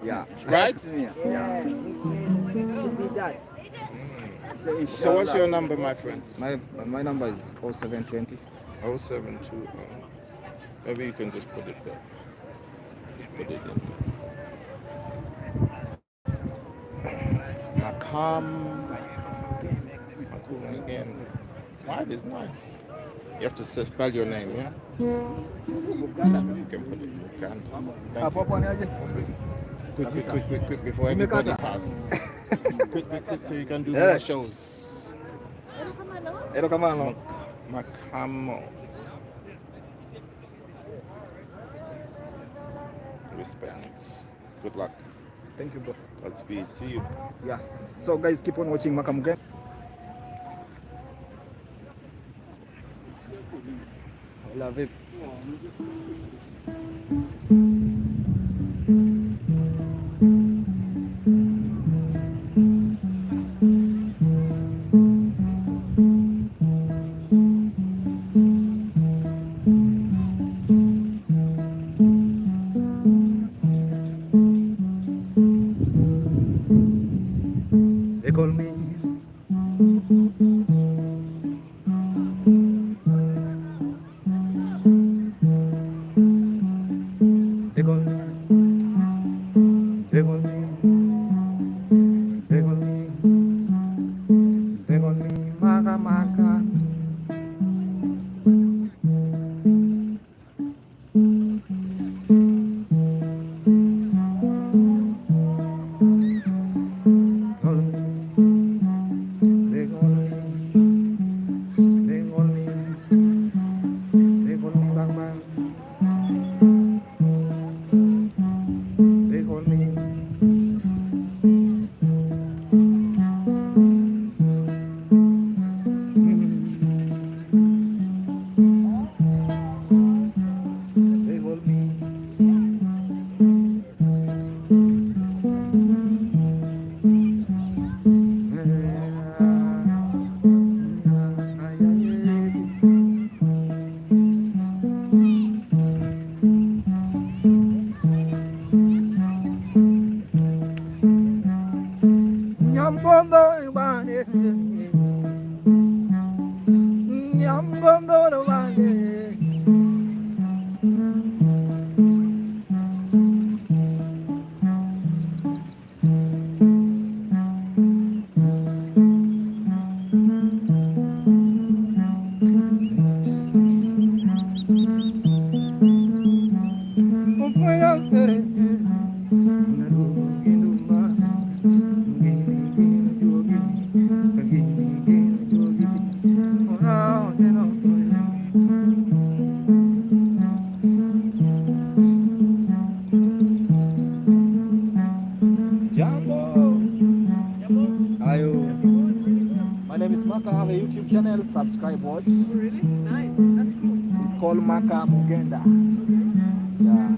Yeah. Right? Yeah, it should be that. So what's your number, my friend? My number is 0720. 072. Maybe you can just put it there. Just put it in there. Makam. Again. White is nice. You have to spell your name, yeah? You can put it in Uganda. Quick, before everybody passes. quick, so you can do more shows. Ero kamano. Makamo. Respect. Good luck. Thank you, bro. Godspeed. See you. Yeah. So guys, keep on watching Makamugen. I love it. They call me. They call me. They call me. They call me. They call me Maka Maka. Call me. They call me. They call me. They call me Bang Bang. They call me. They call me. Nyambondo bane, nyambondo bane. Jambo. Ayo. My name is Maka. I have a YouTube channel. Subscribe, watch. Really? Nice. That's cool. It's called Maka Mugenda. Yeah.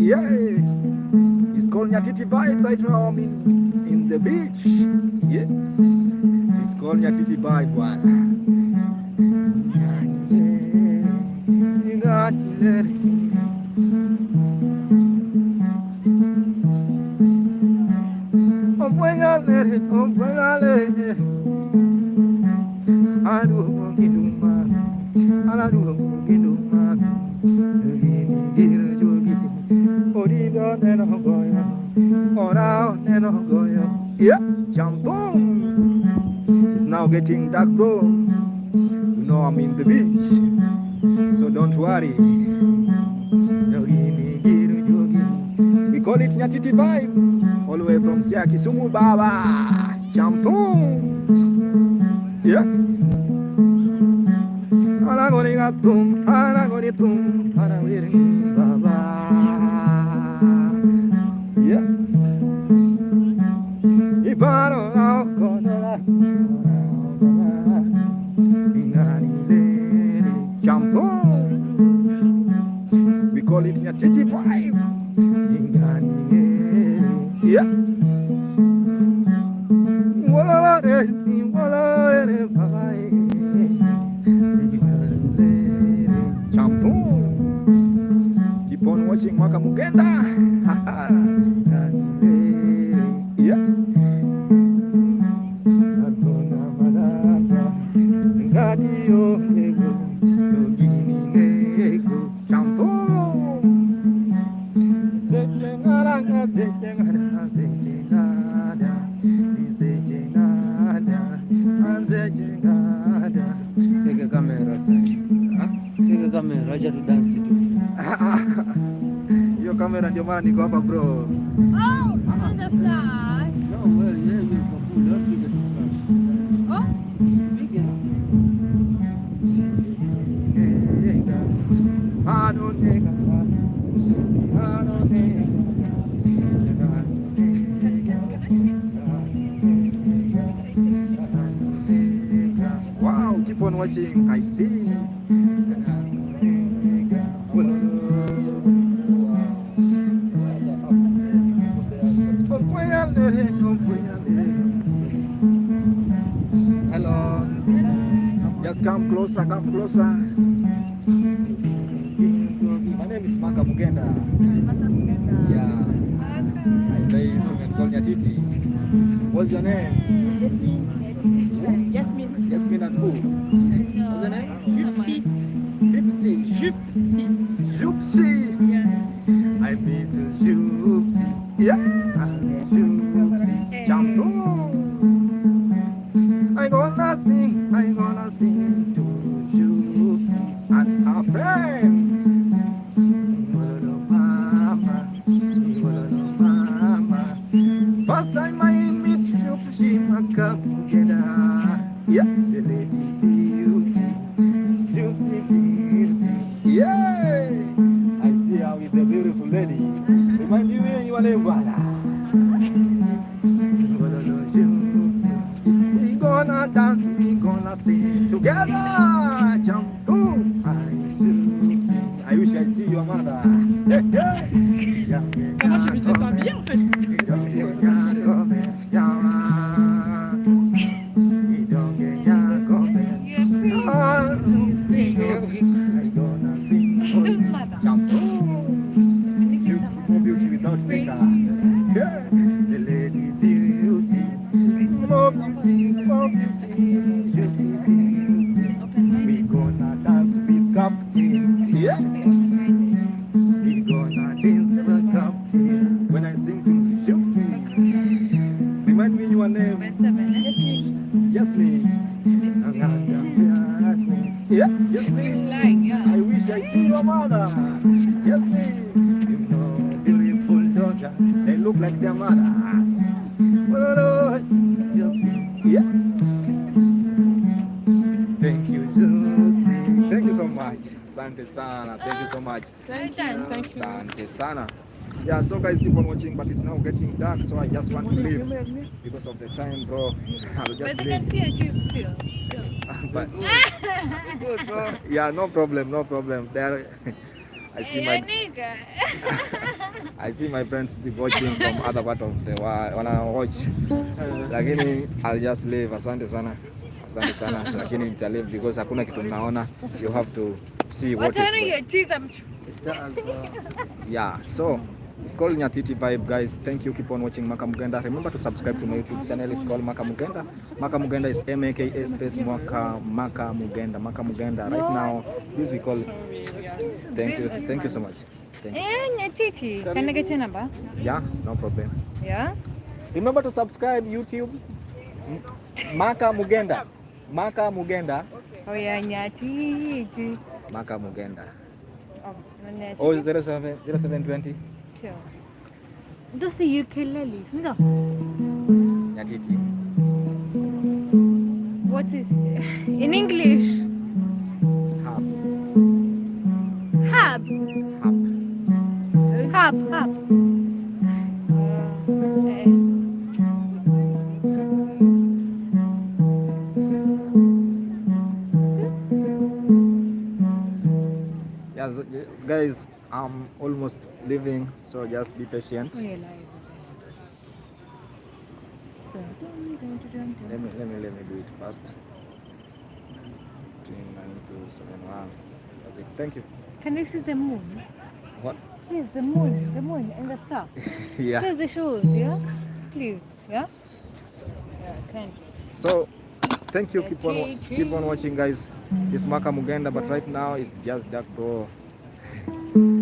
Yeah, it's called Nyatiti vibe right now. I'm in the beach. Yeah, it's called Nyatiti vibe. Yeah, jump on. It's now getting dark, bro. You know I'm in the beach, so don't worry. We call it Nyatiti vibe, all the way from Sia Kisumu, Baba. Jump on. Yeah. Anagonigatum, anagonitum, anawiring, Baba. Yeah. We call it Nyatiti vibe. Yeah. Keep on watching Maka Mugenda. Yeah. Sega kamera sasa. Sega kamera acha tu dance tu. Hiyo kamera ndio maana niko hapa bro. Oh, on the flash. No, well, yeah, you can pull up big flash. Oh, Big Wow, keep on watching. I see. Hello. Just come closer, come closer. My name is Maka Mugenda. Yeah. I play instrument called Nyatiti. What's your name? Yasmin. Yasmin and who? What's your name? Gypsy. Gypsy. Gypsy. Gypsy. Yeah. I mean to Gypsy. Yeah. Gypsy. Jump on. I'm gonna sing to Gypsy and her friend. First time I meet Gypsy, Maka Mugenda. Yeah, the lady beauty, Gypsy beauty. Yeah, I see her with the beautiful lady. Remind you where you are we gonna dance, we gonna sing together. Jump to I wish I see your mother. Comment je vais te s'habiller en fait? Jump more beauty without makeup. Yeah. The lady beauty, more beauty, more beauty, beauty, beauty. We gonna dance with Captain. Yeah. We gonna dance with Captain. When I sing to Gypsy, remind me your name. Jasmine. Yeah, Jasmine. I wish I see your mother. Jasmine. You know, beautiful daughter. They look like their mothers. Oh, Jasmine. Yeah. Thank you, Jasmine. Thank you so much. Asante sana. Thank you so much. Thank you. Asante sana. Yeah, so guys, keep on watching, but it's now getting dark, so I just want to leave because of the time, bro. I'll just But you leave. can see a tube still. But good, bro. Yeah, no problem, no problem. There, I see my I see my friends watching from other part of the world. Wanna watch, lakini I'll just leave. Asante sana, lakini nita leave because hakuna kitu mnaona. You have to see what is going. Yeah, so it's called Nyatiti Vibe, guys. Thank you. Keep on watching Maka Mugenda. Remember to subscribe to my YouTube channel. It's called Maka Mugenda. Maka Mugenda is MAKA space Maka Mugenda. Maka Mugenda. Right now, this we call. Thank you so much. Thank you. Nyatiti. Can I get your number? Yeah, no problem. Yeah. Remember to subscribe YouTube. Maka Mugenda. Maka Mugenda. Oh yeah, Nyatiti. Maka Mugenda. Oh, Oh, 0720. Itu si ukulele, sudah. Nyatiti. What is in English? Hub. Hub. Hub. Hub. Hub. guys, I'm almost leaving, so just be patient. Oh, you're live. Let me do it fast. 39271. That's it. Thank you. Can you see the moon? What? Please, the moon and the star. Yeah. Please, the shoes, yeah? Please, yeah? Yeah, thank you. So thank you. Keep on watching, guys. It's Maka Mugenda, but right now it's just dark, bro.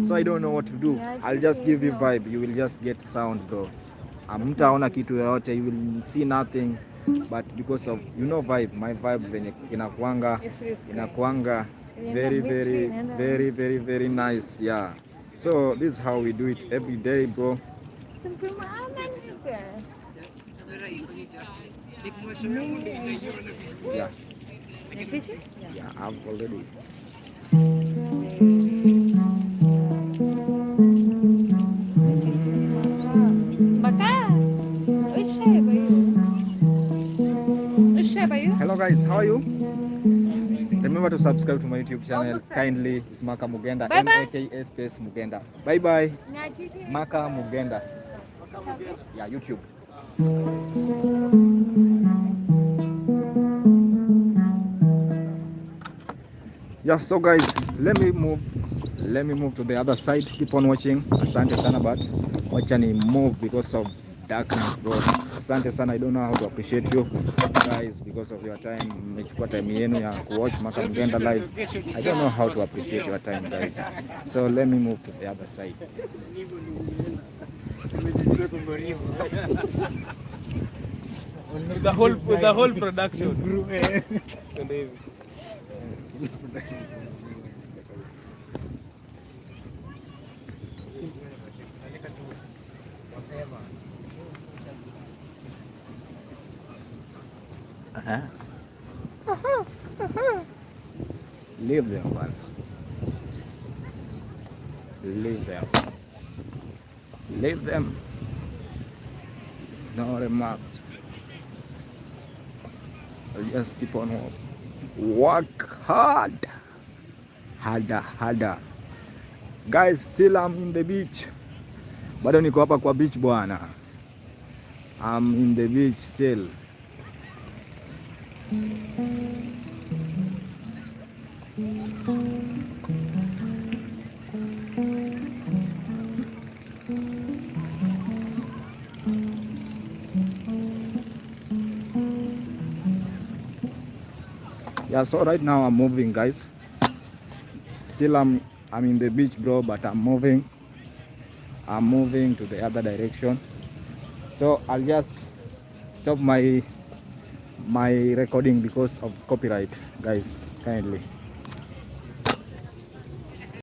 So I don't know what to do. I'll just give you vibe. You will just get sound, bro. Hamtaona kitu yoyote. You will see nothing. But because of vibe, my vibe venye inakuanga very nice. Yeah. So this is how we do it every day, bro. Yeah. Nyatiti? Yeah, I've already. Maka! Hello guys, how are you? Remember to subscribe to my YouTube channel. Kindly, it's Maka Mugenda. M-A-K-A space Mugenda. Bye bye. Maka Mugenda. Yeah, YouTube. Yeah, so guys, let me move to the other side. Keep on watching. Asante sana, but wacha ni move because of darkness, bro. Asante sana. I don't know how to appreciate you guys because of your time. Mmechukua time yenu ya watch Maka Mugenda live. I don't know how to appreciate your time, guys. So let me move to the other side. The whole production. Leave them, man. Leave them. Leave them. It's not a must. I'll just keep on work hard. Harder. Guys, still I'm in the beach. Bado niko hapa kwa beach bwana. I'm in the beach still. Yeah, so right now I'm moving, guys. Still I'm in the beach, bro, but I'm moving to the other direction. So I'll just stop my recording because of copyright, guys, kindly.